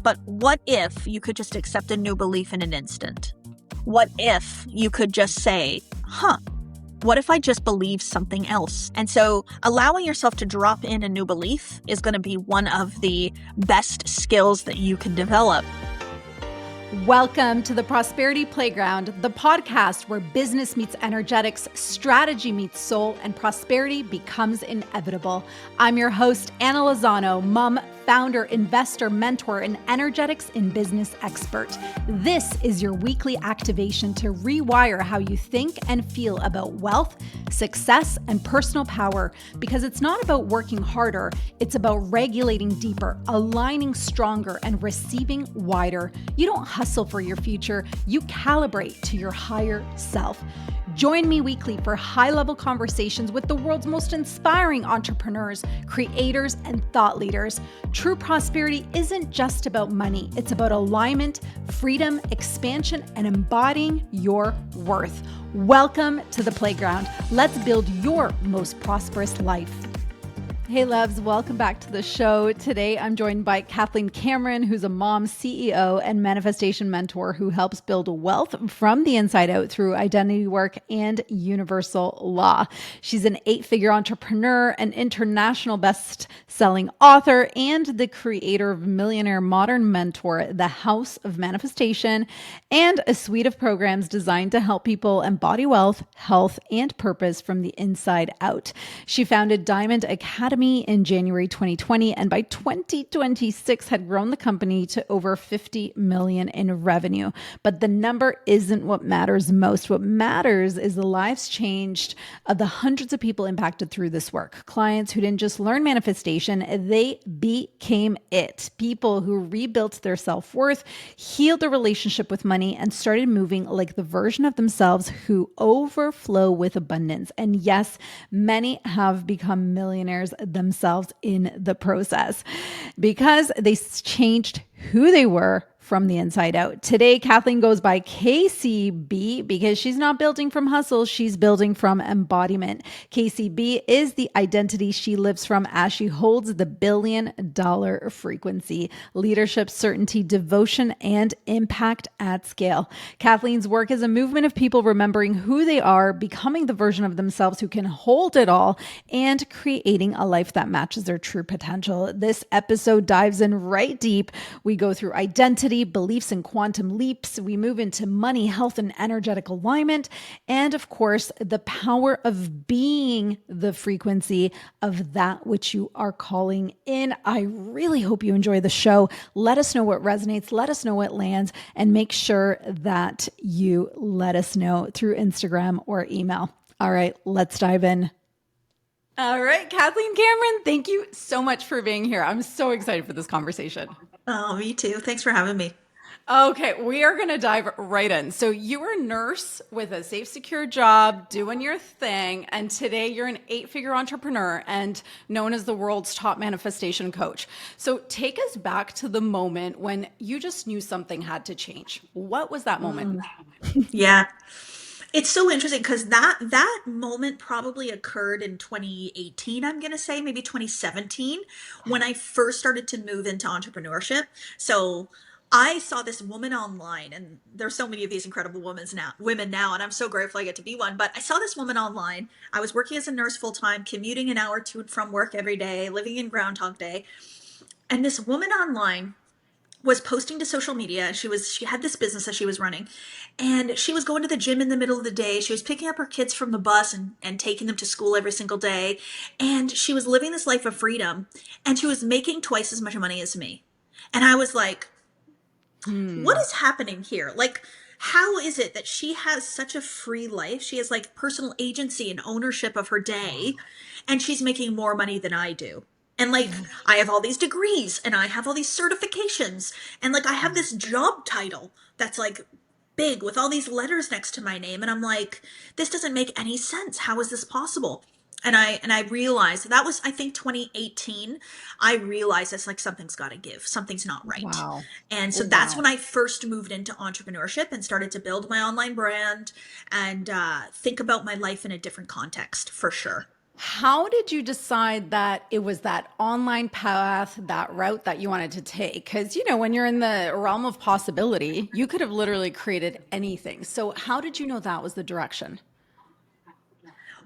But what if you could just accept a new belief in an instant? What if you could just say, what if I just believe something else? And so allowing yourself to drop in a new belief is going to be one of the best skills that you can develop. Welcome to the Prosperity Playground, the podcast where business meets energetics, strategy meets soul, and prosperity becomes inevitable. I'm your host, Anna Lozano, mom, founder, investor, mentor, and energetics in business expert. This is your weekly activation to rewire how you think and feel about wealth, success, and personal power, because it's not about working harder, it's about regulating deeper, aligning stronger, and receiving wider. You don't hustle for your future, you calibrate to your higher self. Join me weekly for high-level conversations with the world's most inspiring entrepreneurs, creators, and thought leaders. True prosperity isn't just about money. It's about alignment, freedom, expansion, and embodying your worth. Welcome to the playground. Let's build your most prosperous life. Hey loves, welcome back to the show. Today I'm joined by Kathleen Cameron, who's a mom, CEO, and manifestation mentor who helps build wealth from the inside out through identity work and universal law. She's an 8-figure entrepreneur, an international best-selling author, and the creator of Millionaire Modern Mentor, the House of Manifestation, and a suite of programs designed to help people embody wealth, health, and purpose from the inside out. She founded Diamond Academy in January 2020, and by 2026 had grown the company to over 50 million in revenue. But the number isn't what matters most. What matters is the lives changed of the hundreds of people impacted through this work. Clients who didn't just learn manifestation, they became it. People who rebuilt their self-worth, healed their relationship with money, and started moving like the version of themselves who overflow with abundance. And yes, many have become millionaires themselves in the process because they changed who they were from the inside out. Today, Kathleen goes by KCB because she's not building from hustle, she's building from embodiment. KCB is the identity she lives from as she holds the $1 billion frequency, leadership, certainty, devotion, and impact at scale. Kathleen's work is a movement of people remembering who they are, becoming the version of themselves who can hold it all, and creating a life that matches their true potential. This episode dives in right deep. We go through identity, beliefs, and quantum leaps. We move into money, health, and energetic alignment. And of course, the power of being the frequency of that which you are calling in. I really hope you enjoy the show. Let us know what resonates. Let us know what lands, and make sure that you let us know through Instagram or email. All right, let's dive in. All right, Kathleen Cameron, thank you so much for being here. I'm so excited for this conversation. Oh, me too. Thanks for having me. Okay, we are going to dive right in. So you were a nurse with a safe, secure job, doing your thing, and today you're an 8-figure entrepreneur and known as the world's top manifestation coach. So take us back to the moment when you just knew something had to change. What was that moment? Yeah. It's so interesting because that moment probably occurred in 2018, I'm going to say, maybe 2017, when I first started to move into entrepreneurship. So I saw this woman online, and there's so many of these incredible women now, and I'm so grateful I get to be one. But I saw this woman online. I was working as a nurse full time, commuting an hour to and from work every day, living in Groundhog Day. And this woman online was posting to social media. She had this business that she was running, and she was going to the gym in the middle of the day. She was picking up her kids from the bus and taking them to school every single day. And she was living this life of freedom, and she was making twice as much money as me. And I was like, what is happening here? Like, how is it that she has such a free life? She has like personal agency and ownership of her day, and she's making more money than I do. And like, I have all these degrees and I have all these certifications, and like, I have this job title that's like big with all these letters next to my name. And I'm like, this doesn't make any sense. How is this possible? And I realized that was, I think, 2018. I realized it's like, something's got to give. Something's not right. Wow. And so that's when I first moved into entrepreneurship and started to build my online brand and think about my life in a different context, for sure. How did you decide that it was that online path, that route that you wanted to take? Because, when you're in the realm of possibility, you could have literally created anything. So, how did you know that was the direction?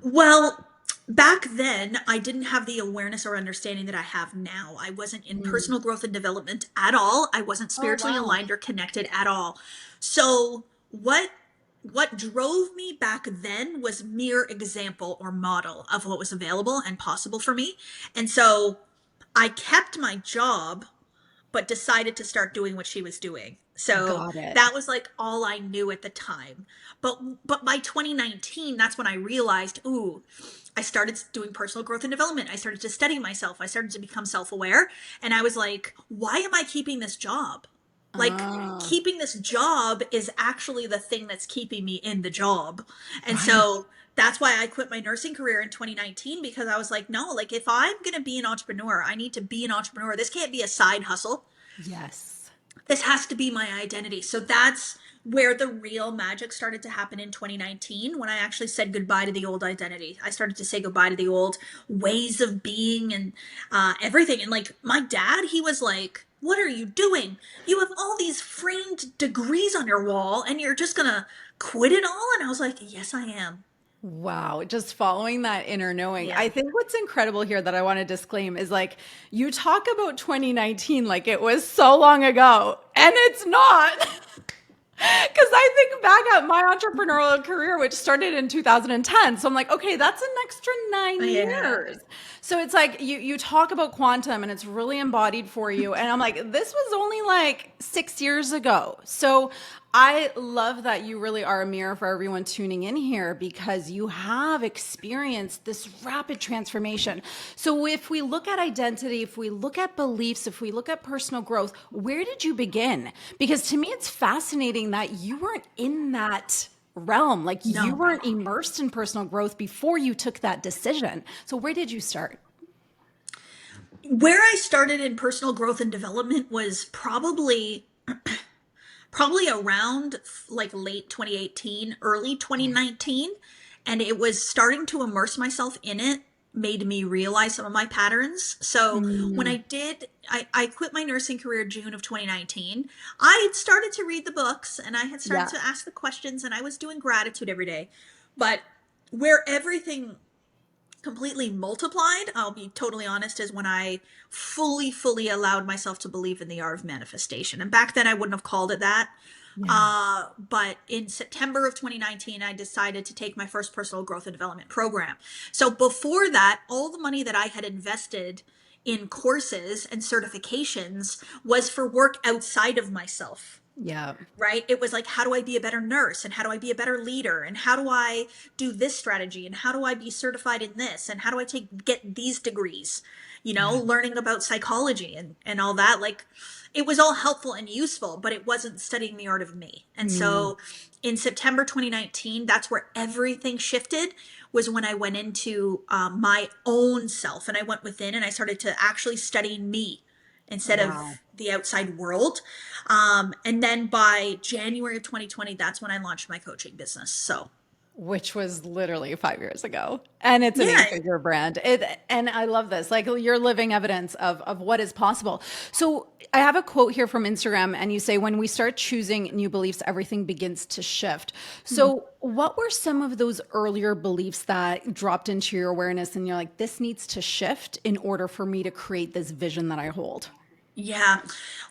Well, back then, I didn't have the awareness or understanding that I have now. I wasn't in Mm. personal growth and development at all. I wasn't Oh, spiritually wow. aligned or connected at all. So, what drove me back then was mere example or model of what was available and possible for me. And so I kept my job but decided to start doing what she was doing. So Got it. that was like all I knew at the time. But by 2019, that's when I realized, ooh, I started doing personal growth and development. I started to study myself. I started to become self-aware, and I was like, why am I keeping this job? Like, Ah, keeping this job is actually the thing that's keeping me in the job. And right. so that's why I quit my nursing career in 2019, because I was like, no, like if I'm going to be an entrepreneur, I need to be an entrepreneur. This can't be a side hustle. Yes. This has to be my identity. So that's where the real magic started to happen in 2019, when I actually said goodbye to the old identity. I started to say goodbye to the old ways of being and everything. And like my dad, he was like, what are you doing? You have all these framed degrees on your wall and you're just gonna quit it all? And I was like, yes, I am. Wow, just following that inner knowing. Yeah. I think what's incredible here that I want to disclaim is like you talk about 2019 like it was so long ago, and it's not. Because I think back at my entrepreneurial career, which started in 2010. So I'm like, okay, that's an extra nine Yeah. years. So it's like you talk about quantum and it's really embodied for you. And I'm like, this was only like 6 years ago. So I love that you really are a mirror for everyone tuning in here because you have experienced this rapid transformation. So if we look at identity, if we look at beliefs, if we look at personal growth, where did you begin? Because to me, it's fascinating that you weren't in that realm. Like you No. weren't immersed in personal growth before you took that decision. So where did you start? Where I started in personal growth and development was probably around like late 2018, early 2019. And it was starting to immerse myself in it, made me realize some of my patterns. So when Mm, I quit my nursing career June of 2019, I had started to read the books and I had started yeah. to ask the questions and I was doing gratitude every day. But where everything completely multiplied, I'll be totally honest, is when I fully allowed myself to believe in the art of manifestation. And back then I wouldn't have called it that. Yeah. But in September of 2019, I decided to take my first personal growth and development program. So before that, all the money that I had invested in courses and certifications was for work outside of myself, Yeah. right? It was like, how do I be a better nurse? And how do I be a better leader? And how do I do this strategy? And how do I be certified in this? And how do I get these degrees? Yeah. Learning about psychology and all that. Like, it was all helpful and useful, but it wasn't studying the art of me. And Mm, so in September 2019, that's where everything shifted, was when I went into my own self and I went within and I started to actually study me instead wow. of the outside world. And then by January of 2020, that's when I launched my coaching business. So, Which was literally 5 years ago. And it's an yeah. eight-figure brand. And I love this. Like you're living evidence of what is possible. So I have a quote here from Instagram, and you say, when we start choosing new beliefs, everything begins to shift. So what were some of those earlier beliefs that dropped into your awareness and you're like, this needs to shift in order for me to create this vision that I hold? Yeah.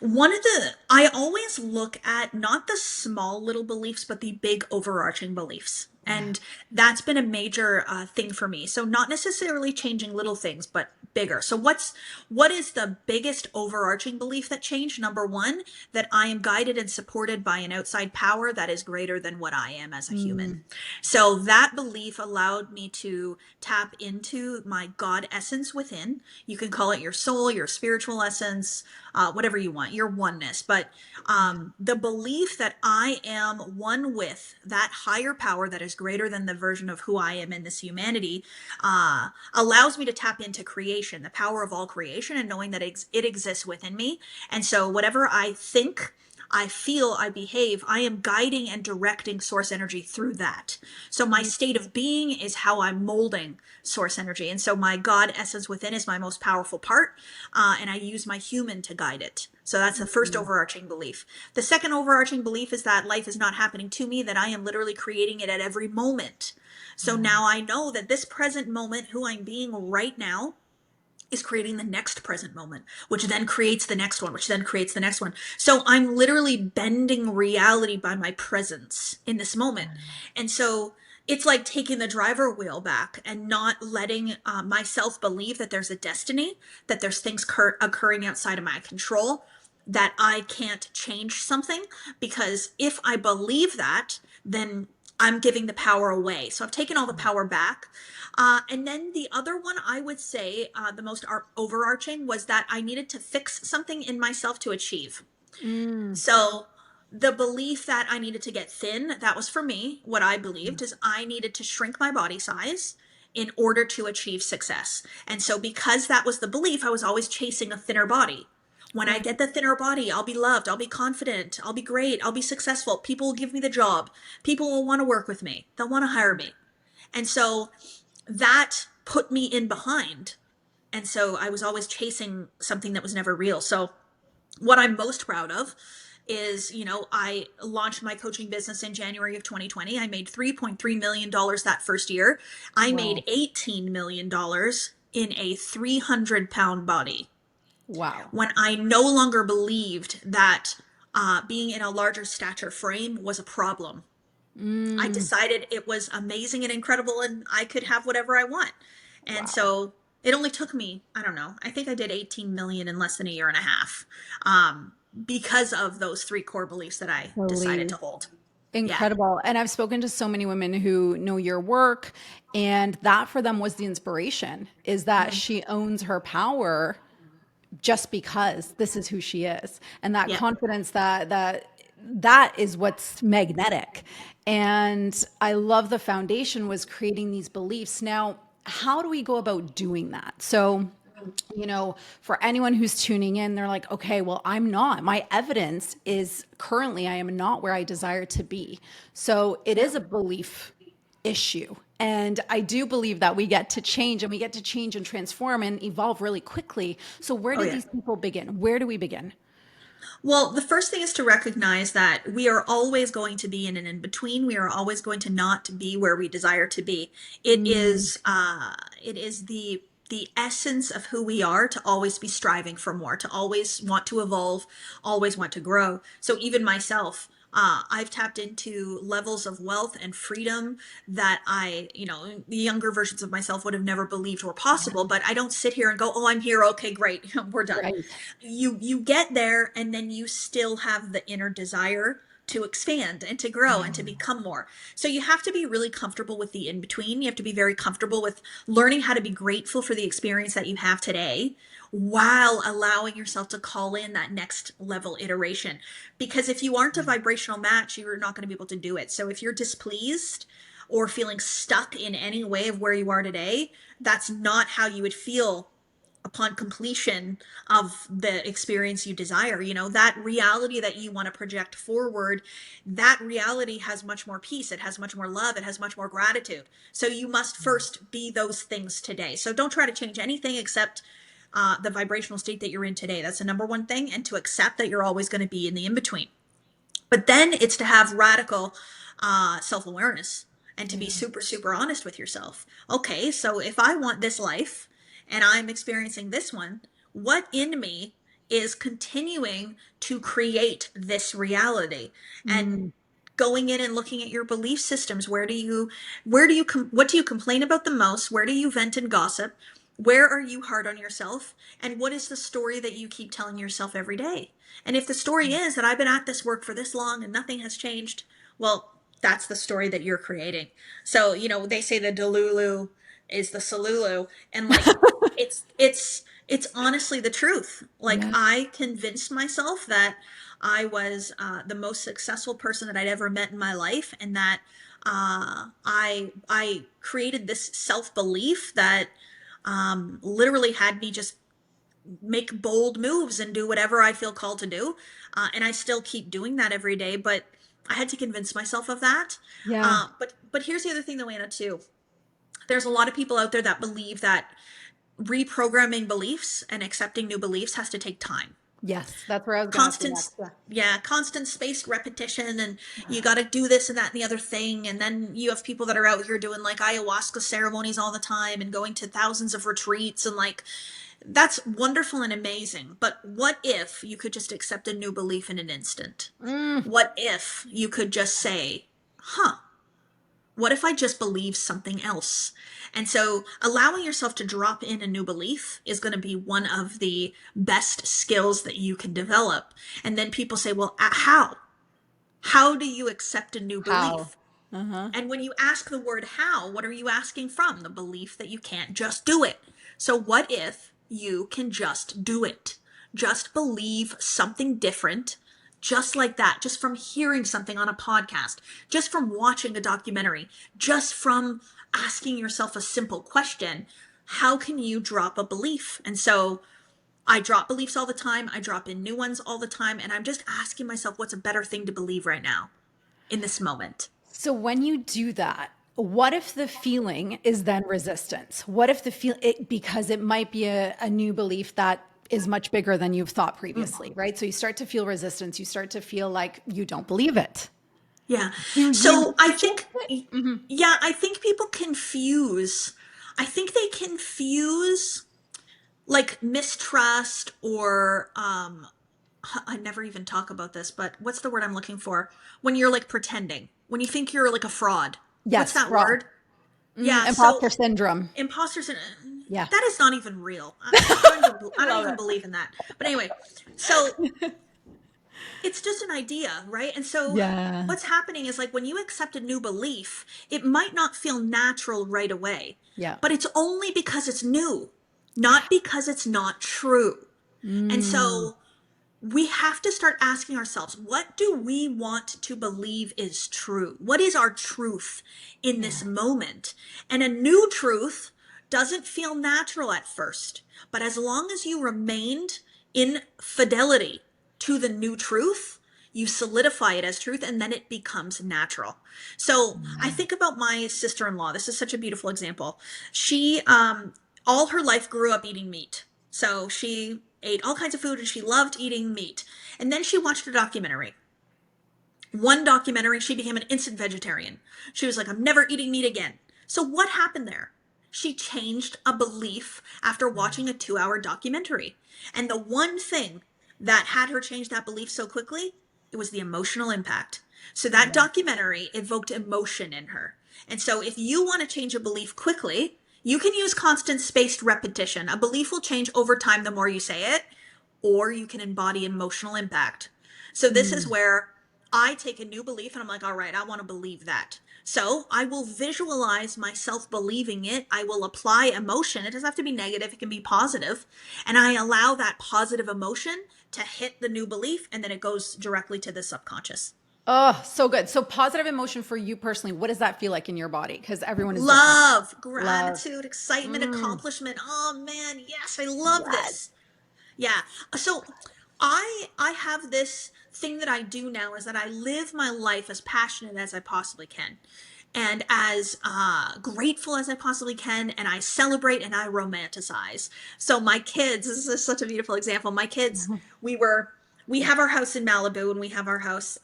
I always look at not the small little beliefs, but the big overarching beliefs. Yeah. And that's been a major thing for me. So not necessarily changing little things, but bigger. So what is the biggest overarching belief that changed? Number one, that I am guided and supported by an outside power that is greater than what I am as a human. Mm, So that belief allowed me to tap into my God essence within. You can call it your soul, your spiritual essence, whatever you want, your oneness. But the belief that I am one with that higher power that is greater than the version of who I am in this humanity allows me to tap into creation, the power of all creation, and knowing that it exists within me. And so whatever I think, I feel, I behave, I am guiding and directing source energy through that. So my state of being is how I'm molding source energy. And so my God essence within is my most powerful part. And I use my human to guide it. So that's the first overarching belief. The second overarching belief is that life is not happening to me, that I am literally creating it at every moment. So now I know that this present moment, who I'm being right now, is creating the next present moment, which then creates the next one, which then creates the next one. So I'm literally bending reality by my presence in this moment. And so it's like taking the driver wheel back and not letting myself believe that there's a destiny, that there's things occurring outside of my control, that I can't change something. Because if I believe that, then I'm giving the power away. So I've taken all the power back. And then the other one I would say, the most overarching, was that I needed to fix something in myself to achieve. Mm. So the belief that I needed to get thin, that was for me. What I believed is I needed to shrink my body size in order to achieve success. And so because that was the belief, I was always chasing a thinner body. When I Right. get the thinner body, I'll be loved, I'll be confident, I'll be great, I'll be successful. People will give me the job. People will want to work with me. They'll want to hire me. And so that put me in behind. And so I was always chasing something that was never real. So what I'm most proud of is, I launched my coaching business in January of 2020. I made $3.3 million that first year. I made Wow. $18 million in a 300-pound body Wow. when I no longer believed that being in a larger stature frame was a problem. I Mm. decided it was amazing and incredible and I could have whatever I want. And Wow. so it only took me, I don't know, I think I did 18 million in less than a year and a half, um, because of those three core beliefs that I decided Believe. to hold. Yeah. Incredible. And I've spoken to so many women who know your work, and that for them was the inspiration, is that Mhm. she owns her power just because this is who she is. And that Yeah. confidence, that is what's magnetic. And I love the foundation was creating these beliefs. Now, how do we go about doing that? So, for anyone who's tuning in, they're like, okay, well, I'm not. My evidence is currently I am not where I desire to be. So it Yeah. is a belief issue. And I do believe that we get to change and we get to change and transform and evolve really quickly. So where Oh, do yeah. these people begin? Where do we begin? Well, the first thing is to recognize that we are always going to be in an in between. We are always going to not be where we desire to be. Mm, It is the essence of who we are to always be striving for more, to always want to evolve, always want to grow. So even myself, I've tapped into levels of wealth and freedom that the younger versions of myself would have never believed were possible. But I don't sit here and go, "Oh, I'm here. Okay, great, we're done." right. You get there and then you still have the inner desire to expand and to grow and to become more. So you have to be really comfortable with the in between. You have to be very comfortable with learning how to be grateful for the experience that you have today while allowing yourself to call in that next level iteration. Because if you aren't a vibrational match, you're not going to be able to do it. So if you're displeased or feeling stuck in any way of where you are today, that's not how you would feel upon completion of the experience you desire. That reality that you want to project forward, that reality has much more peace, it has much more love, it has much more gratitude. So you must first be those things today. So don't try to change anything except the vibrational state that you're in today. That's the number one thing. And to accept that you're always going to be in the in between. But then it's to have radical self-awareness and to be Yeah. super, super honest with yourself. Okay, so if I want this life and I'm experiencing this one, what in me is continuing to create this reality? And Mm, going in and looking at your belief systems, what do you complain about the most? Where do you vent and gossip? Where are you hard on yourself? And what is the story that you keep telling yourself every day? And if the story is that I've been at this work for this long and nothing has changed, well, that's the story that you're creating. So, they say the Delulu is the Salulu, and like it's honestly the truth. Like yeah. I convinced myself that I was the most successful person that I'd ever met in my life, and that I created this self belief that literally had me just make bold moves and do whatever I feel called to do. And I still keep doing that every day, but I had to convince myself of that. Yeah. But here's the other thing, though, Anna, too. There's a lot of people out there that believe that reprogramming beliefs and accepting new beliefs has to take time. Yes, that's where I was going to ask you Constant, next. Yeah. yeah, constant spaced repetition, and you got to do this and that and the other thing. And then you have people that are out here doing like ayahuasca ceremonies all the time and going to thousands of retreats, and like, that's wonderful and amazing. But what if you could just accept a new belief in an instant? Mm, What if you could just say, huh, what if I just believe something else? And so allowing yourself to drop in a new belief is going to be one of the best skills that you can develop. And then people say, well, how? How do you accept a new how? belief? Uh-huh. And when you ask the word how, what are you asking from? The belief that you can't just do it. So what if you can just do it? Just believe something different, just like that, just from hearing something on a podcast, just from watching a documentary, just from asking yourself a simple question. How can you drop a belief? And so I drop beliefs all the time. I drop in new ones all the time. And I'm just asking myself, what's a better thing to believe right now in this moment? So when you do that, what if the feeling is then resistance? What if the feel it because it might be a new belief that is much bigger than you've thought previously, right? So you start to feel resistance. You start to feel like you don't believe it. Yeah. Do you So I shift think, it? Mhm. yeah, I think people confuse, I think they confuse like mistrust or, I never even talk about this, but what's the word I'm looking for? When you're like pretending, when you think you're like a fraud. What's Yes, that fraud. word? Yeah. So Imposter syndrome. imposter syndrome, Yeah. that is not even real. I don't Love even it. believe in that. But anyway, so it's just an idea, right? And so Yeah. what's happening is like when you accept a new belief, it might not feel natural right away, Yeah. but it's only because it's new, not because it's not true. And Mm, so we have to start asking ourselves, what do we want to believe is true? What is our truth in yeah. this moment? And a new truth doesn't feel natural at first, but as long as you remained in fidelity to the new truth, you solidify it as truth and then it becomes natural. So I think about my sister-in-law. This is such a beautiful example. She, all her life grew up eating meat. So she ate all kinds of food and she loved eating meat. And then she watched a documentary. One documentary, she became an instant vegetarian. She was like, I'm never eating meat again. So what happened there? She changed a belief after watching a 2 hour documentary. And the one thing that had her change that belief so quickly, it was the emotional impact. So that Yeah. documentary evoked emotion in her. And so if you want to change a belief quickly, you can use constant spaced repetition. A belief will change over time the more you say it, or you can embody emotional impact. So this is Mm, where I take a new belief and I'm like, all right, I want to believe that. So I will visualize myself believing it. I will apply emotion. It doesn't have to be negative, it can be positive. And I allow that positive emotion to hit the new belief and then it goes directly to the subconscious. oh, so good. So positive emotion for you personally, what does that feel like in your body? Because everyone is different. Love, Love. gratitude, excitement, Mm, accomplishment. Oh man, yes, I love yes. this. Yeah. So I have this thing that I do now is that I live my life as passionate as I possibly can and as grateful as I possibly can, and I celebrate and I romanticize. So my kids, this is such a beautiful example. My kids, Mhm. we were we have our house in Malibu and we have our house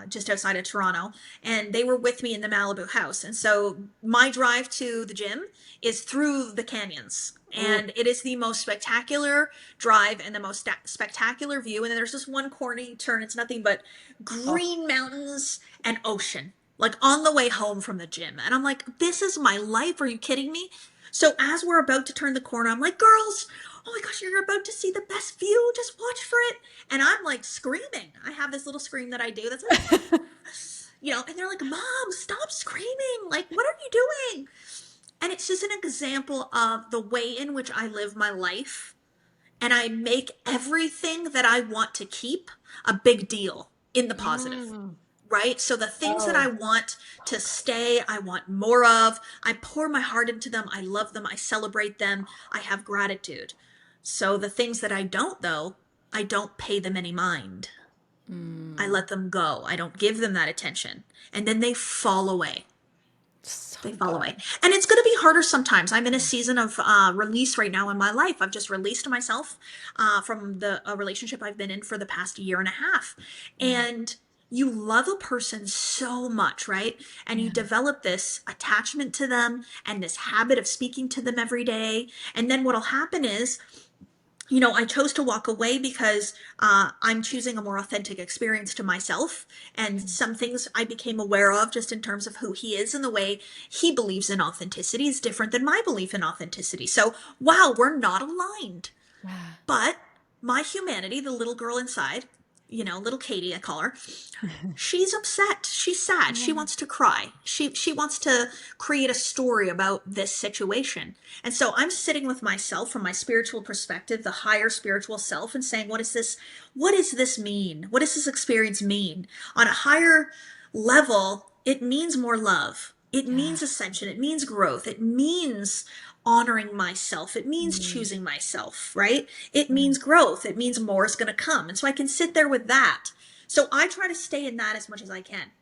just outside of Toronto, and they were with me in the Malibu house. And so my drive to the gym is through the canyons. Ooh, And it is the most spectacular drive and the most spectacular view. And then there's this one corner you turn, it's nothing but oh, green mountains and ocean, like on the way home from the gym. And I'm like, this is my life. Are you kidding me? So as we're about to turn the corner, I'm like, girls, oh my gosh, you're about to see the best view. Just watch for it. And I'm like screaming. I have this little scream that I do that's like, and they're like, Mom, stop screaming. Like, what are you doing? And it's just an example of the way in which I live my life. And I make everything that I want to keep a big deal in the positive, mm, right? So the things that I oh, want to stay, I want more of. I pour my heart into them. I love them. I celebrate them. I have gratitude. So the things that I don't, though, I don't pay them any mind. I let them go. I don't give them that attention. And then they fall away. So They fall away. good. And it's going to be harder sometimes. I'm in a season of release right now in my life. I've just released myself from the a relationship I've been in for the past year and a half. Yeah. And you love a person so much, right? And you Yeah. develop this attachment to them and this habit of speaking to them every day. And then what'll happen is, I chose to walk away because I'm choosing a more authentic experience to myself. And some things I became aware of just in terms of who he is and the way he believes in authenticity is different than my belief in authenticity. So, wow, we're not aligned. Yeah. But my humanity, the little girl inside, little Katie, I call her, she's upset. She's sad. She Yeah. wants to cry. She wants to create a story about this situation. And so I'm sitting with myself from my spiritual perspective, the higher spiritual self, and saying, what does this mean? What does this experience mean? On a higher level, it means more love. It Yeah. means ascension. It means growth. It means honoring myself. It means Mm. choosing myself, right? It Yeah. means growth. It means more is going to come. And so I can sit there with that. So I try to stay in that as much as I can.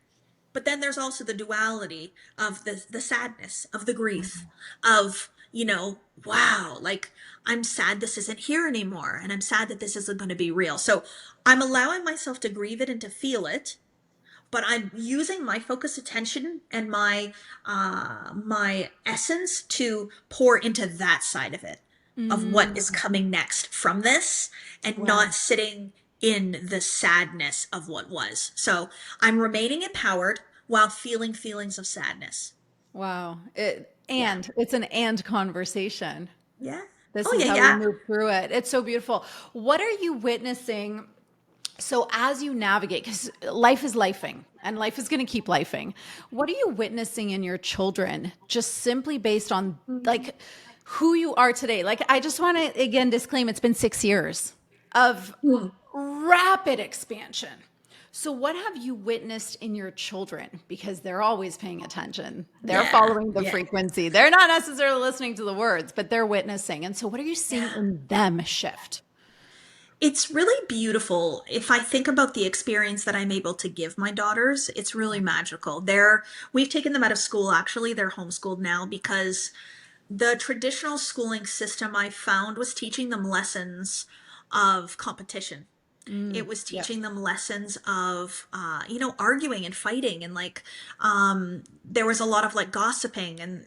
But then there's also the duality of the sadness, of the grief, of, wow, like I'm sad this isn't here anymore. And I'm sad that this isn't going to be real. So I'm allowing myself to grieve it and to feel it, but I'm using my focused attention and my essence to pour into that side of it, of what is Mm. coming next from this, and Wow. not sitting in the sadness of what was. So I'm remaining empowered while feeling feelings of sadness. Wow. Yeah. And it's an and conversation. Yeah. This Oh is yeah, how we yeah. move through it. It's so beautiful. What are you witnessing? So as you navigate, because life is lifing and life is going to keep lifing. What are you witnessing in your children just simply based on Mhm. like who you are today? Like, I just want to again disclaim it's been 6 years of Mm. rapid expansion. So, what have you witnessed in your children? Because they're always paying attention. They're Yeah. following the Yeah. frequency. They're not necessarily listening to the words, but they're witnessing. And so, what are you seeing Yeah. in them shift? It's really beautiful. If I think about the experience that I'm able to give my daughters, it's really magical. We've taken them out of school, actually. They're homeschooled now because the traditional schooling system I found was teaching them lessons of competition. It Mm, was yeah. teaching them lessons of arguing and fighting, and like there was a lot of like gossiping and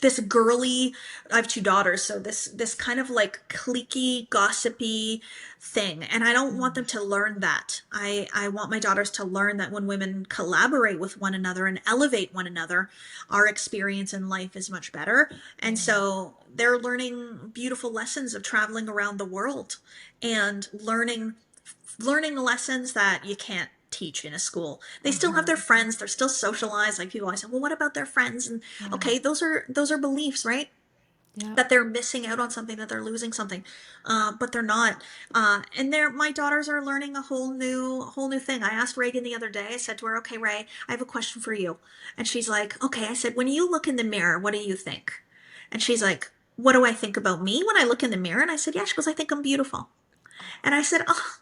this girly, I have two daughters, so this kind of like cliquey gossipy thing, and I don't want them to learn that. I want my daughters to learn that when women collaborate with one another and elevate one another, our experience in life is much better. And so they're learning beautiful lessons of traveling around the world and learning lessons that you can't teach in a school. They still have their Mhm. friends, they're still socialized. Like people always say, well, what about their friends? And Yeah. okay, those are beliefs, right? Yeah. That they're missing out on something, that they're losing something, but they're not. And my daughters are learning a whole new thing. I asked Reagan the other day. I said to her, "Okay, Ray, I have a question for you." And she's like, "Okay." I said, "When you look in the mirror, what do you think?" And she's like, "What do I think about me when I look in the mirror?" And I said, "Yeah." She goes, "I think I'm beautiful." And I said, "Oh,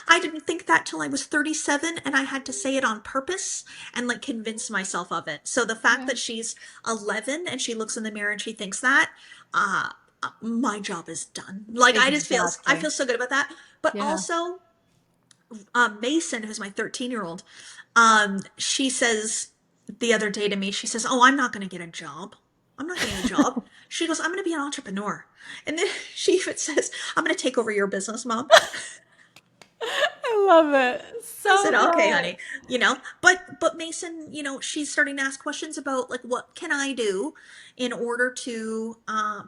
I didn't think that till I was 37, and I had to say it on purpose and like convince myself of it." So the fact Yeah. that she's 11 and she looks in the mirror and she thinks that, uh, my job is done. Like I Exactly. feel so good about that. But Yeah. also, Mason, who's my 13-year-old, she says the other day to me, she says, "Oh, I'm not going to get a job. I'm not getting a job." She goes, "I'm going to be an entrepreneur." And then she even says, "I'm going to take over your business, mom." I love it. I So said, "Okay, good. honey," but Mason, she's starting to ask questions about like what can I do in order to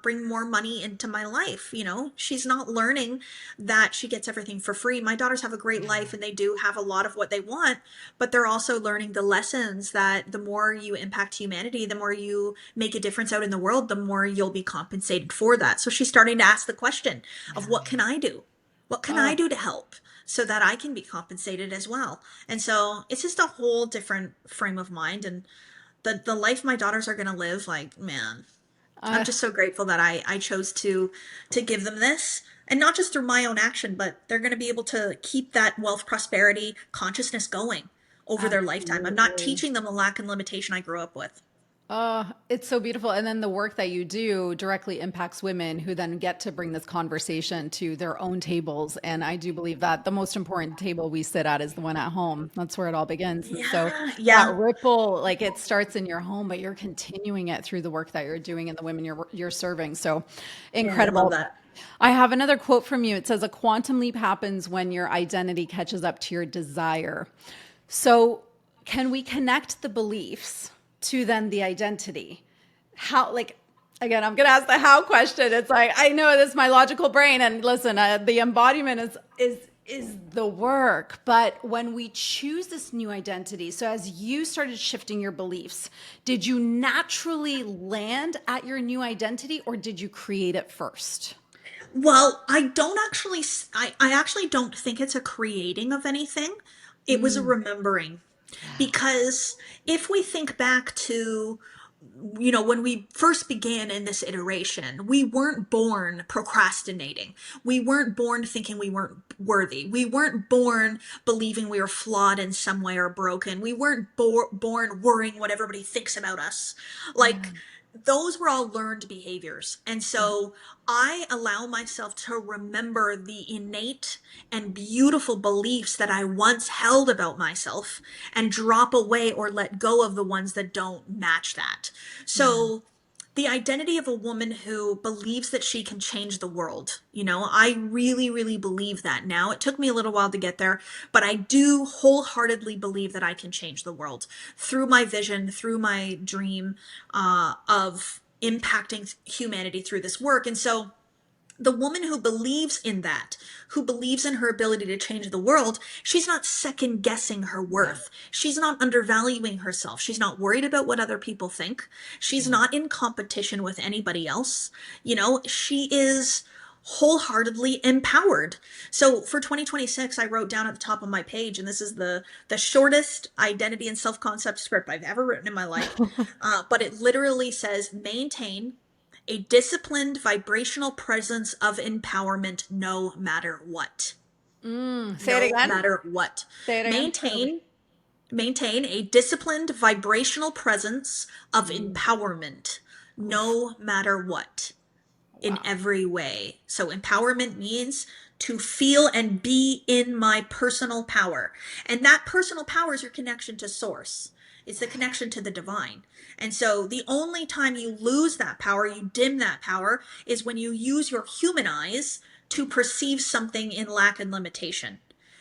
bring more money into my life. She's not learning that she gets everything for free. My daughters have a great life and they do have a lot of what they want, but they're also learning the lessons that the more you impact humanity, the more you make a difference out in the world, the more you'll be compensated for that. So she's starting to ask the question of Yeah. what can I do? What can I Oh, do to help so that I can be compensated as well? And so it's just a whole different frame of mind. And the life my daughters are going to live, like, man. I'm just so grateful that I chose to give them this. And not just through my own action, but they're going to be able to keep that wealth prosperity consciousness going over their lifetime. I'm not Absolutely. teaching them the lack and limitation I grew up with. Oh, it's so beautiful. And then the work that you do directly impacts women who then get to bring this conversation to their own tables. And I do believe that the most important table we sit at is the one at home. That's where it all begins. And so Yeah, that yeah, ripple, like it starts in your home, but you're continuing it through the work that you're doing and the women you're serving. So yeah, I love incredible. that. I have another quote from you. It says, a quantum leap happens when your identity catches up to your desire. So, can we connect the beliefs to then the identity? How, like, again, I'm going to ask the how question. It's like, I know this is my logical brain. And listen, the embodiment is the work. But when we choose this new identity, so as you started shifting your beliefs, did you naturally land at your new identity or did you create it first? Well, I don't actually, I actually don't think it's a creating of anything. It was a Mm, remembering. yeah. Because if we think back to, when we first began in this iteration, we weren't born procrastinating. We weren't born thinking we weren't worthy. We weren't born believing we were flawed in some way or broken. We weren't born worrying what everybody thinks about us. Yeah. Like, those were all learned behaviors. And Yeah. so I allow myself to remember the innate and beautiful beliefs that I once held about myself and drop away or let go of the ones that don't match that. Yeah. So the identity of a woman who believes that she can change the world. I really, really believe that now. It took me a little while to get there, but I do wholeheartedly believe that I can change the world through my vision, through my dream of impacting humanity through this work. And so the woman who believes in that, who believes in her ability to change the world, she's not second guessing her worth. She's not undervaluing herself. She's not worried about what other people think. She's Yeah. not in competition with anybody else. She is wholeheartedly empowered. So for 2026, I wrote down at the top of my page, and this is the shortest identity and self-concept script I've ever written in my life. But it literally says maintain a disciplined vibrational presence of empowerment no matter what. Say it No again. matter what. Say it again. Maintain a disciplined vibrational presence of Mm. empowerment Oof. no matter what, in Wow. every way. So empowerment means to feel and be in my personal power. And that personal power is your connection to source. It's the connection to the divine. And so the only time you lose that power, you dim that power, is when you use your human eyes to perceive something in lack and limitation.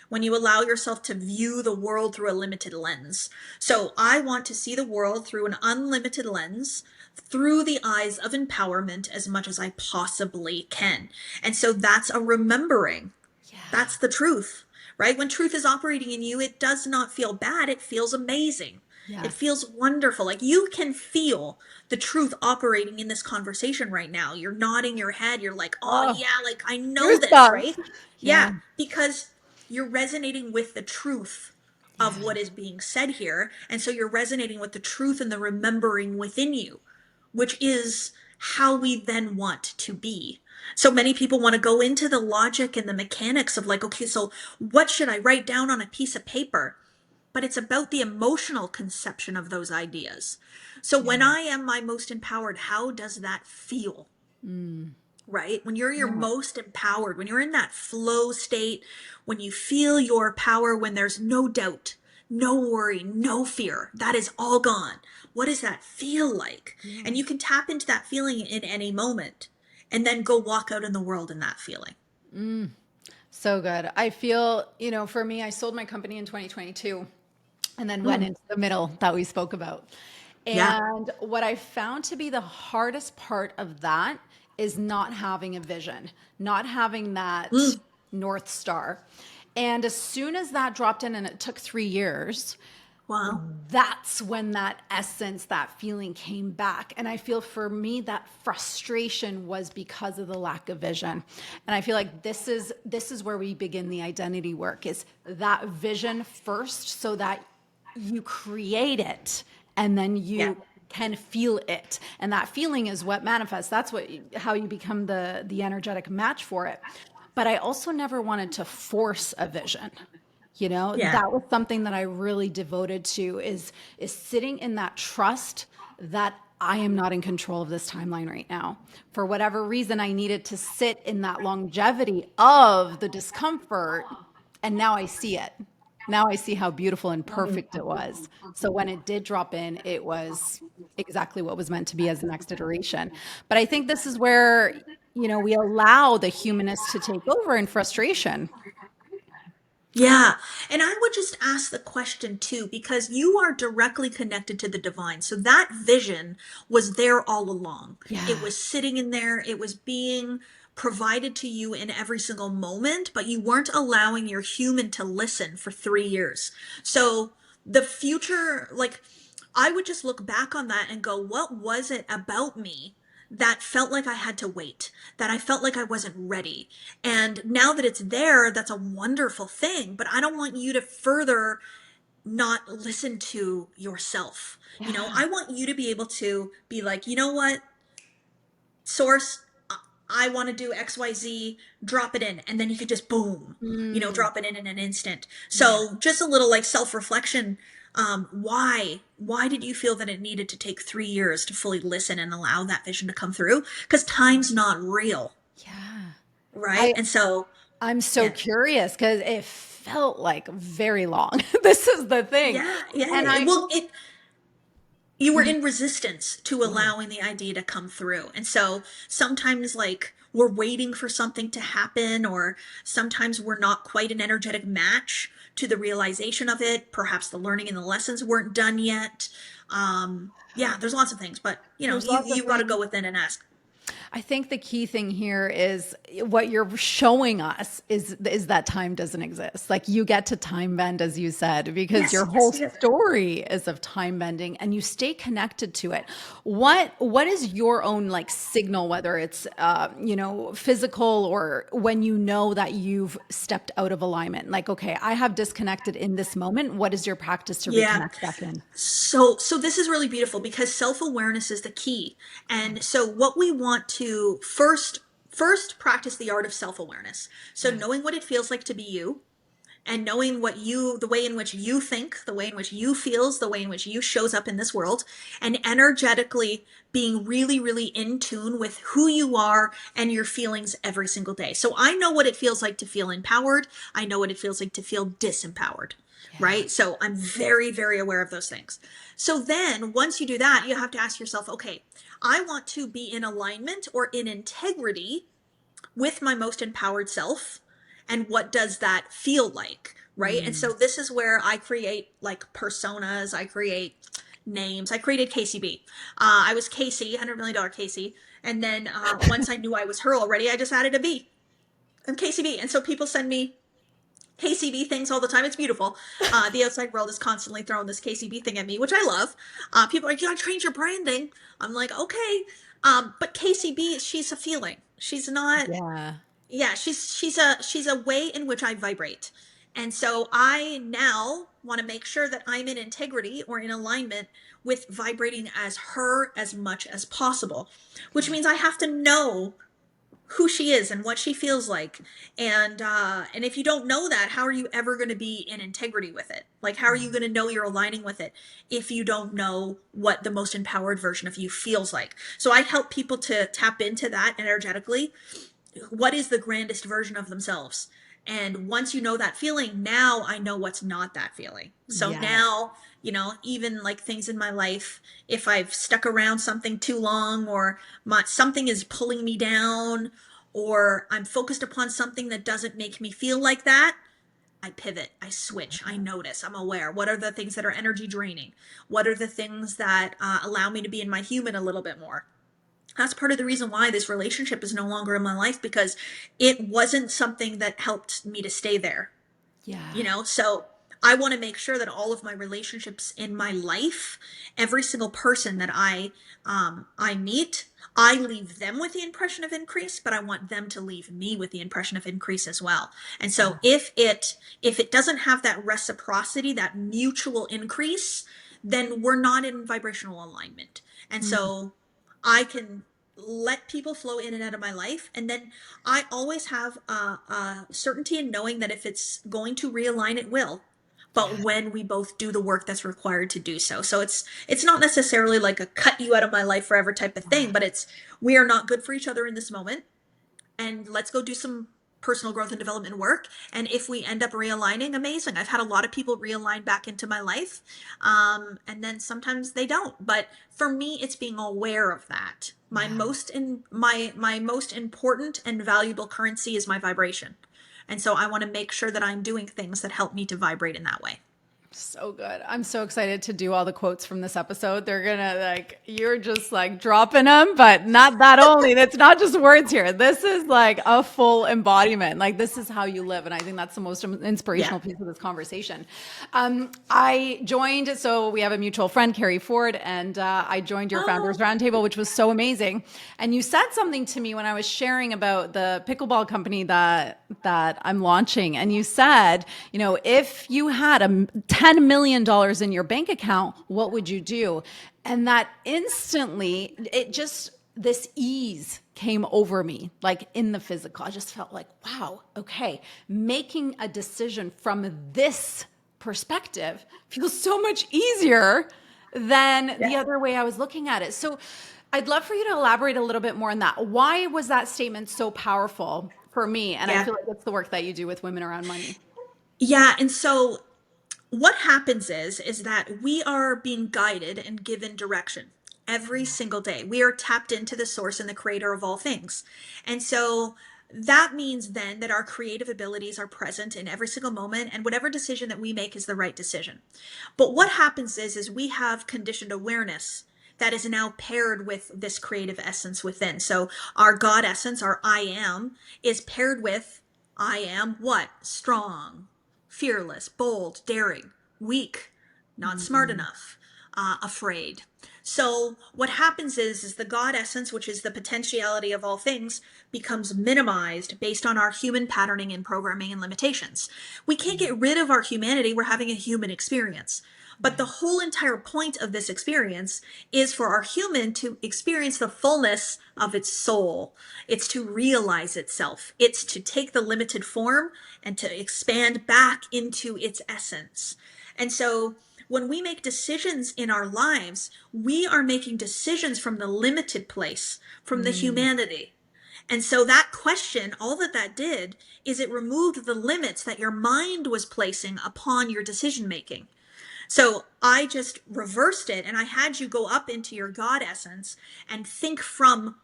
When you allow yourself to view the world through a limited lens. So I want to see the world through an unlimited lens, through the eyes of empowerment as much as I possibly can. And so that's a remembering. Yeah. That's the truth, right? When truth is operating in you, it does not feel bad. It feels amazing. It Yes. feels wonderful. Like you can feel the truth operating in this conversation right now. You're nodding your head. You're like, oh, Oh, yeah, like I know this, goosebumps. right? Yeah. Yeah, because you're resonating with the truth of Yeah. what is being said here. And so you're resonating with the truth and the remembering within you, which is how we then want to be. So many people want to go into the logic and the mechanics of like, okay, so what should I write down on a piece of paper? But it's about the emotional conception of those ideas. So when Yeah. I am my most empowered, how does that feel? Mm. Right? When you're your Yeah. most empowered, when you're in that flow state, when you feel your power, when there's no doubt, no worry, no fear, that is all gone. What does that feel like? And you Yes. can tap into that feeling in any moment and then go walk out in the world in that feeling. Mm. So good. I feel, for me, I sold my company in 2022 and then went Mm, into the middle that we spoke about. yeah. And what I found to be the hardest part of that is not having a vision, not having that Mm, North Star. And as soon as that dropped in, and it took 3 years, wow. that's when that essence, that feeling came back. And I feel for me that frustration was because of the lack of vision. And I feel like this is where we begin the identity work, is that vision first, so that you create it and then Yeah. you can feel it. And that feeling is what manifests. That's what how you become the energetic match for it. But I also never wanted to force a vision. You know, Yeah. that was something that I really devoted to is sitting in that trust that I am not in control of this timeline right now. For whatever reason, I needed to sit in that longevity of the discomfort, and now I see it. Now I see how beautiful and perfect it was. So when it did drop in, it was exactly what was meant to be as the next iteration. But I think this is where, we allow the humanist to take over in frustration. Yeah. And I would just ask the question too, because you are directly connected to the divine. So that vision was there all along. It Yeah. was sitting in there, it was being provided to you in every single moment, but you weren't allowing your human to listen for 3 years. So the future, like, I would just look back on that and go, what was it about me that felt like I had to wait, that I felt like I wasn't ready? And now that it's there, that's a wonderful thing. But I don't want you to further not listen to yourself. Yeah. I want you to be able to be like, you know what, source, I want to do XYZ, drop it in. And then you could just boom, Mm, drop it in an instant. yeah. So just a little like self reflection. Why did you feel that it needed to take 3 years to fully listen and allow that vision to come through? Because time's not real, Yeah. right? I And so, I'm so yeah. curious because it felt like very long. This is the thing. Yeah, yeah. And I Well, you were Mhm. in resistance to Yeah. allowing the idea to come through. And so sometimes, like, we're waiting for something to happen, or sometimes we're not quite an energetic match to the realization of it. Perhaps the learning and the lessons weren't done yet. Yeah, there's lots of things, but There's you lots of you got to things. go within and ask. I think the key thing here is what you're showing us is that time doesn't exist. Like you get to time bend, as you said, because your Yes, whole yes, yes. story is of time bending, and you stay connected to it. What is your own like signal, whether it's physical or when you know that you've stepped out of alignment? Like, okay, I have disconnected in this moment. What is your practice to Yeah. reconnect back in? So this is really beautiful because self-awareness is the key. And so what we want to first practice the art of self-awareness. So Yeah. knowing what it feels like to be you, and knowing the way in which you think, the way in which you feels, the way in which you shows up in this world, and energetically being really, really in tune with who you are and your feelings every single day. So I know what it feels like to feel empowered. I know what it feels like to feel disempowered. Yeah. Right. So I'm very, very aware of those things. So then once you do that, you have to ask yourself, okay, I want to be in alignment or in integrity with my most empowered self. And what does that feel like? Right. And so Mm. this is where I create like personas, I create names. I created KCB. I was Casey, $100 million Casey. And then once I knew I was her already, I just added a B. I'm KCB. And so people send me KCB things all the time. It's beautiful. The outside world is constantly throwing this KCB thing at me, which I love. People are like, you gotta change your branding. I'm like, okay. But KCB, she's a feeling. She's not, Yeah. yeah, she's a way in which I vibrate. And so I now want to make sure that I'm in integrity or in alignment with vibrating as her as much as possible, which Yeah. means I have to know who she is and what she feels like. And if you don't know that, how are you ever going to be in integrity with it? Like, how are you going to know you're aligning with it if you don't know what the most empowered version of you feels like? So I help people to tap into that energetically. What is the grandest version of themselves? And once you know that feeling, now I know what's not that feeling. So Yes. now, even like things in my life, if I've stuck around something too long, or something is pulling me down, or I'm focused upon something that doesn't make me feel like that, I pivot, I switch, I notice, I'm aware. What are the things that are energy draining? What are the things that allow me to be in my human a little bit more? That's part of the reason why this relationship is no longer in my life, because it wasn't something that helped me to stay there. Yeah. So I want to make sure that all of my relationships in my life, every single person that I meet, I leave them with the impression of increase, but I want them to leave me with the impression of increase as well. And so if it doesn't have that reciprocity, that mutual increase, then we're not in vibrational alignment. And Mm. so I can let people flow in and out of my life. And then I always have a certainty in knowing that if it's going to realign, it will. But when we both do the work that's required to do so. So it's not necessarily like a cut you out of my life forever type of thing, but it's we are not good for each other in this moment, and let's go do some personal growth and development work. And if we end up realigning, amazing. I've had a lot of people realign back into my life, and then sometimes they don't. But for me, it's being aware of that. Yeah. My most important and valuable currency is my vibration, and so I want to make sure that I'm doing things that help me to vibrate in that way. So good. I'm so excited to do all the quotes from this episode. They're gonna like, you're just like dropping them, but not that only. That's not just words here. This is like a full embodiment. Like, this is how you live. And I think that's the most Yeah. inspirational piece of this conversation. I joined, so we have a mutual friend, Carrie Ford, and I joined your Founders Oh, Roundtable, which was so amazing. And you said something to me when I was sharing about the pickleball company that I'm launching. And you said, you know, if you had $10 million in your bank account, what would you do? And that instantly, this ease came over me, like in the physical. I just felt like, wow, okay, making a decision from this perspective feels so much easier than the yeah. other way I was looking at it. So I'd love for you to elaborate a little bit more on that. Why was that statement so powerful for me? And I Yeah. feel like it's the work that you do with women around money. Yeah. And so what happens is that we are being guided and given direction every single day. We are tapped into the source and the creator of all things. And so that means then that our creative abilities are present in every single moment, and whatever decision that we make is the right decision. But what happens is we have conditioned awareness that is now paired with this creative essence within. So our God essence, our I am, is paired with I am what? Strong, fearless, bold, daring, weak, not smart Mm, enough, afraid. So what happens is the God essence, which is the potentiality of all things, becomes minimized based on our human patterning and programming and limitations. We can't get rid of our humanity. We're having a human experience. But the right. whole entire point of this experience is for our human to experience the fullness of its soul. It's to realize itself. It's to take the limited form and to expand back into its essence. And so when we make decisions in our lives, we are making decisions from the limited place, from the Mm, humanity. And so that question, all that that did is it removed the limits that your mind was placing upon your decision making. So I just reversed it and I had you go up into your God essence and think from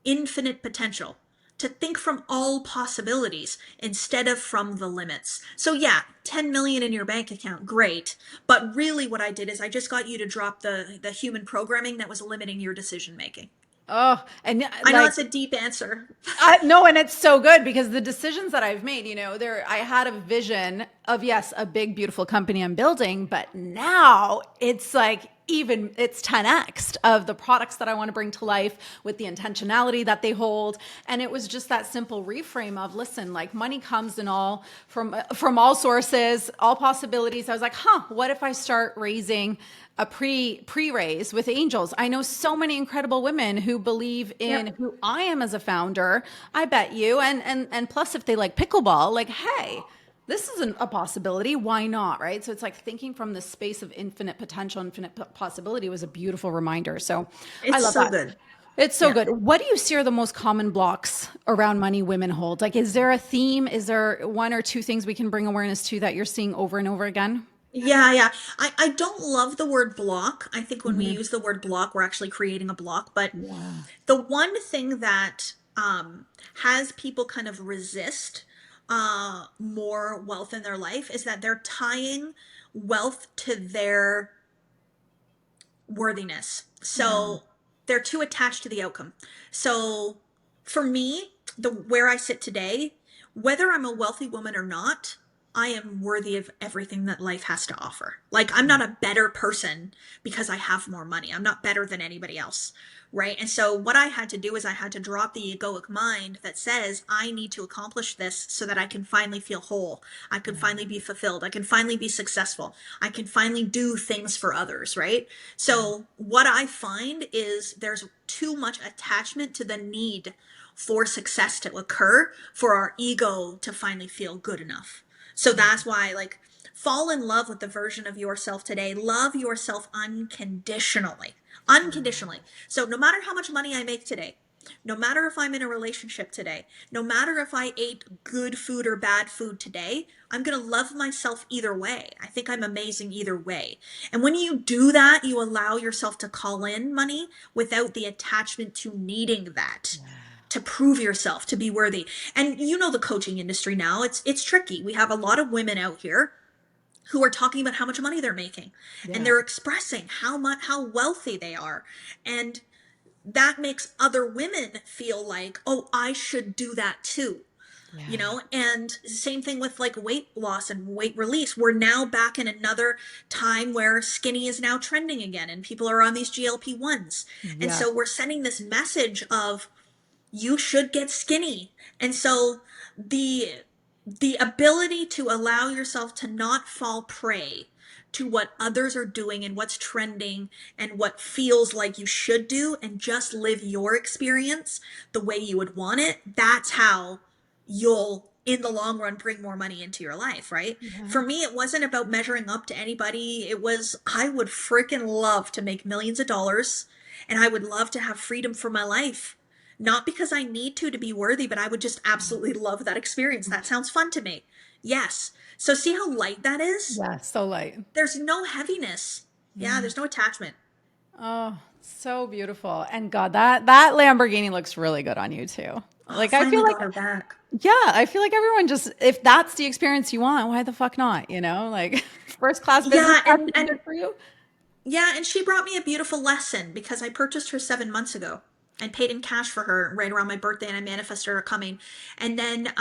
infinite potential, to think from all possibilities instead of from the limits. So yeah, 10 million in your bank account, great. But really what I did is I just got you to drop the human programming that was limiting your decision making. oh, and I know like, that's a deep answer. no, and it's so good because the decisions that I've made, you know, I had a vision of, yes, a big, beautiful company I'm building, but now it's like, even it's 10x of the products that I want to bring to life with the intentionality that they hold. And it was just that simple reframe of, listen, like money comes in all from all sources, all possibilities. I was like, what if I start raising a pre-raise with angels? I know so many incredible women who believe in Yep. who I am as a founder. I bet you. And plus, if they like pickleball, like, hey, this isn't a possibility. Why not? Right. So it's like thinking from the space of infinite potential, infinite possibility was a beautiful reminder. So I It's love so that. good. It's so Yeah. good. What do you see are the most common blocks around money women hold? Like, is there a theme? Is there one or two things we can bring awareness to that you're seeing over and over again? Yeah, yeah. I don't love the word block. I think when we Hmm. use the word block, we're actually creating a block. But Yeah. the one thing that has people kind of resist more wealth in their life is that they're tying wealth to their worthiness. Yeah. So they're too attached to the outcome. So for me, the where I sit today, whether I'm a wealthy woman or not, I am worthy of everything that life has to offer. Like, I'm not a better person because I have more money. I'm not better than anybody else. Right. And so, what I had to do is I had to drop the egoic mind that says, I need to accomplish this so that I can finally feel whole. I can finally be fulfilled. I can finally be successful. I can finally do things for others. Right. So, what I find is there's too much attachment to the need for success to occur for our ego to finally feel good enough. So that's why, like, fall in love with the version of yourself today. Love yourself unconditionally. Unconditionally. So no matter how much money I make today, no matter if I'm in a relationship today, no matter if I ate good food or bad food today, I'm going to love myself either way. I think I'm amazing either way. And when you do that, you allow yourself to call in money without the attachment to needing that to prove yourself, to be worthy. And you know the coaching industry now, it's tricky. We have a lot of women out here who are talking about how much money they're making, and Yeah. they're expressing how wealthy they are. And that makes other women feel like, oh, I should do that too. Yeah. And same thing with like weight loss and weight release. We're now back in another time where skinny is now trending again, and people are on these GLP-1s. And Yeah. so we're sending this message of, you should get skinny. And so the ability to allow yourself to not fall prey to what others are doing and what's trending and what feels like you should do, and just live your experience the way you would want it, that's how you'll in the long run bring more money into your life, right? Yeah. For me, it wasn't about measuring up to anybody. It was, I would freaking love to make millions of dollars, and I would love to have freedom for my life, not because I need to be worthy, but I would just absolutely love that experience. That sounds fun to me. Yes. So see how light that is? Yeah. So light. There's no heaviness. Yeah, Yeah. there's no attachment. Oh, so beautiful. And God, that Lamborghini looks really good on you too. Oh, Like I feel finally like got her back. yeah, I feel like everyone just if that's the experience you want, why the fuck not, you know? Like first class business Yeah, class and is good for you. yeah, and she brought me a beautiful lesson because I purchased her 7 months ago and paid in cash for her right around my birthday, and I manifested her coming. And then,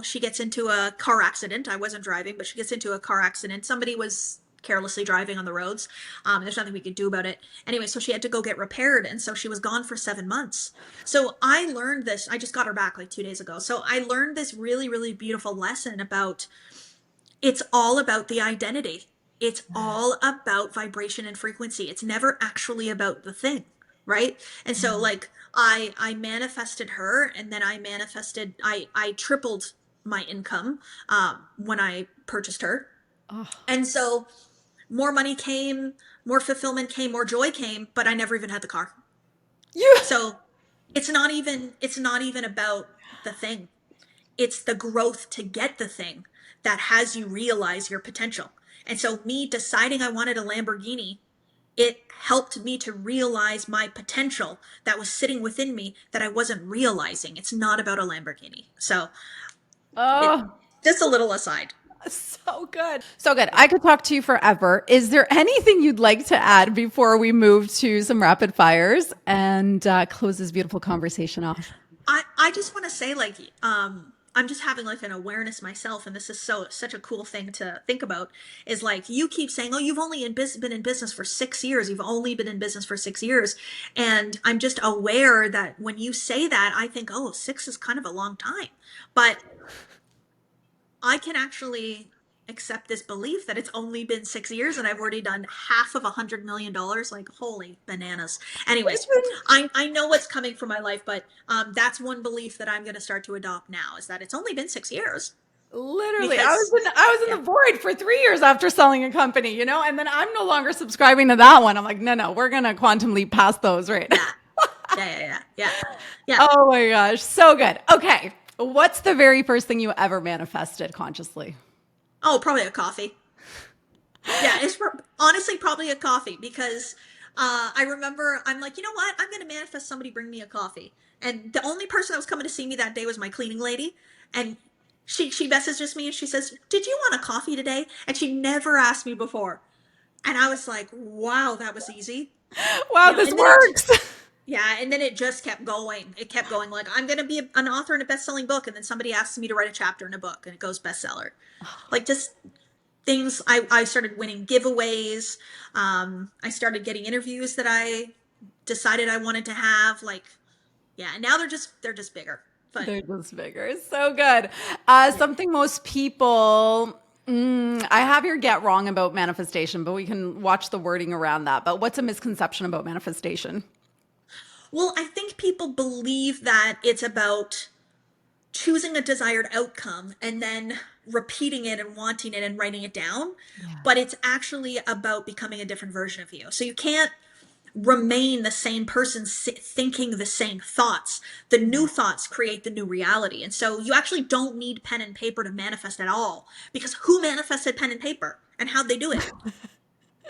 she gets into a car accident. I wasn't driving, but she gets into a car accident. Somebody was carelessly driving on the roads. There's nothing we could do about it. Anyway, so she had to go get repaired, and so she was gone for 7 months. So I learned this. I just got her back like 2 days ago. So I learned this really, really beautiful lesson about, it's all about the identity. It's all about vibration and frequency. It's never actually about the thing, right? And so like I manifested her, and then I tripled my income when I purchased her. Oh, And so more money came, more fulfillment came, more joy came, but I never even had the car. you So it's not even about the thing. It's the growth to get the thing that has you realize your potential. And so me deciding I wanted a Lamborghini, it helped me to realize my potential that was sitting within me that I wasn't realizing. It's not about a Lamborghini. So it oh, just a little aside. so good. So good. I could talk to you forever. Is there anything you'd like to add before we move to some rapid fires and close this beautiful conversation off? I just want to say, like, I'm just having like an awareness myself, and this is such a cool thing to think about. Is like, you keep saying, oh, you've only been in business for 6 years. You've only been in business for 6 years, and I'm just aware that when you say that, I think, oh, six is kind of a long time, but I can actually accept this belief that it's only been 6 years and I've already done half of $100 million. Like, holy bananas. Anyways, I know what's coming for my life, but that's one belief that I'm going to start to adopt now, is that it's only been 6 years. Literally, Because I was in yeah, the void for 3 years after selling a company, you know, and then I'm no longer subscribing to that one. I'm like, no, we're gonna quantum leap past those, right? yeah, yeah. Yeah. Oh my gosh, so good. Okay, what's the very first thing you ever manifested consciously? Oh, probably a coffee. Yeah, honestly probably a coffee, because I remember I'm like, you know what? I'm going to manifest somebody bring me a coffee. And the only person that was coming to see me that day was my cleaning lady. And she messages me and she says, "Did you want a coffee today?" And she never asked me before. And I was like, wow, that was easy. Wow, this And then it works. Yeah, and then it just kept going. It kept going. Like, I'm going to be an author in a best-selling book, and then somebody asks me to write a chapter in a book, and it goes bestseller. Like, just things. I started winning giveaways. I started getting interviews that I decided I wanted to have. Like, yeah, and now they're just bigger. But They're just bigger. So good. yeah. Something most people, I have your get wrong about manifestation, but we can watch the wording around that. But what's a misconception about manifestation? Well, I think people believe that it's about choosing a desired outcome and then repeating it and wanting it and writing it down. Yeah. But it's actually about becoming a different version of you. So you can't remain the same person thinking the same thoughts. The new thoughts create the new reality. And so you actually don't need pen and paper to manifest at all, because who manifested pen and paper and how'd they do it?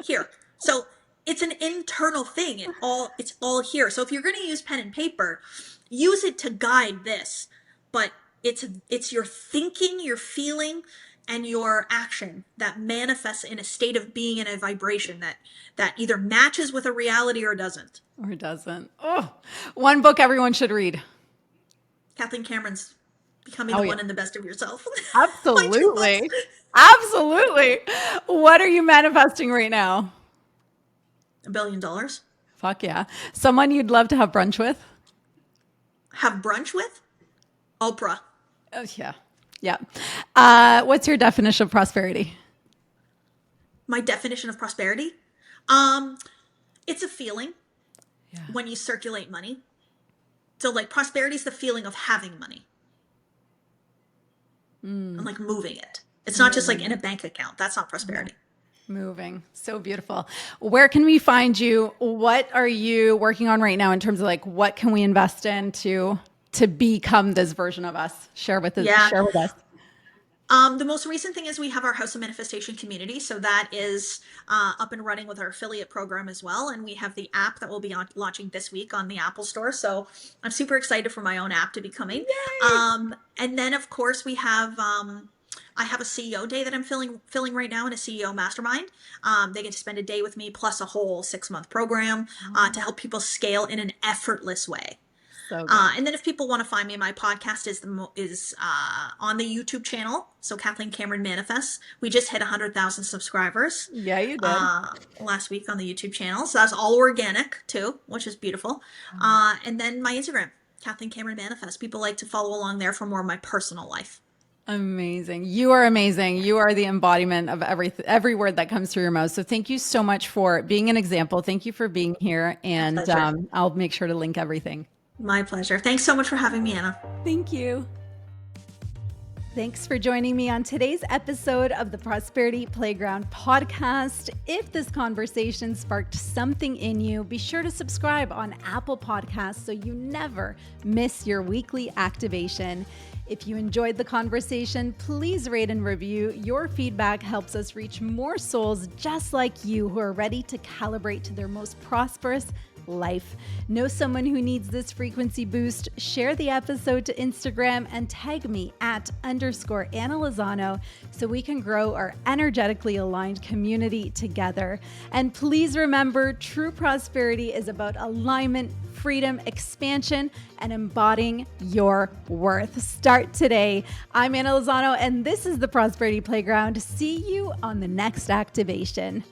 Here. So it's an internal thing. It's all here. So if you're going to use pen and paper, use it to guide this, but it's your thinking, your feeling, and your action that manifests in a state of being, in a vibration that either matches with a reality or doesn't. Or doesn't. Oh, one book everyone should read. Kathleen Cameron's Becoming Oh, the yeah. One and the Best of Yourself. My two books. Absolutely. Absolutely. What are you manifesting right now? $1 billion. Fuck yeah. Someone you'd love to have brunch with? Have brunch with Oprah. Oh, yeah. Yeah. What's your definition of prosperity? My definition of prosperity, um it's a feeling Yeah. when you circulate money. So like, prosperity is the feeling of having money and like moving it. It's not just like in a bank account. That's not prosperity. Moving. So beautiful. Where can we find you? What are you working on right now in terms of like, what can we invest in to become this version of us? Share with us. Yeah. Share with us. The most recent thing is we have our House of Manifestation community. So that is up and running with our affiliate program as well. And we have the app that will be launching this week on the Apple Store. So I'm super excited for my own app to be coming. And then, of course, we have. I have a CEO day that I'm filling right now in a CEO mastermind. They get to spend a day with me plus a whole 6-month program to help people scale in an effortless way. So good. And then if people want to find me, my podcast is on the YouTube channel. So Kathleen Cameron Manifests. We just hit 100,000 subscribers Yeah, you did. last week on the YouTube channel. So that's all organic too, which is beautiful. And then my Instagram, Kathleen Cameron Manifests. People like to follow along there for more of my personal life. Amazing. You are amazing. You are the embodiment of every word that comes through your mouth. So thank you so much for being an example. Thank you for being here. And I'll make sure to link everything. My pleasure. Thanks so much for having me, Anna. Thank you. Thanks for joining me on today's episode of the Prosperity Playground podcast. If this conversation sparked something in you, be sure to subscribe on Apple Podcasts so you never miss your weekly activation. If you enjoyed the conversation, please rate and review. Your feedback helps us reach more souls just like you who are ready to calibrate to their most prosperous life. Know someone who needs this frequency boost? Share the episode to Instagram and tag me at _Anna Lozano so we can grow our energetically aligned community together. And please remember, true prosperity is about alignment, freedom, expansion, and embodying your worth. Start today. I'm Anna Lozano, and this is the Prosperity Playground. See you on the next activation.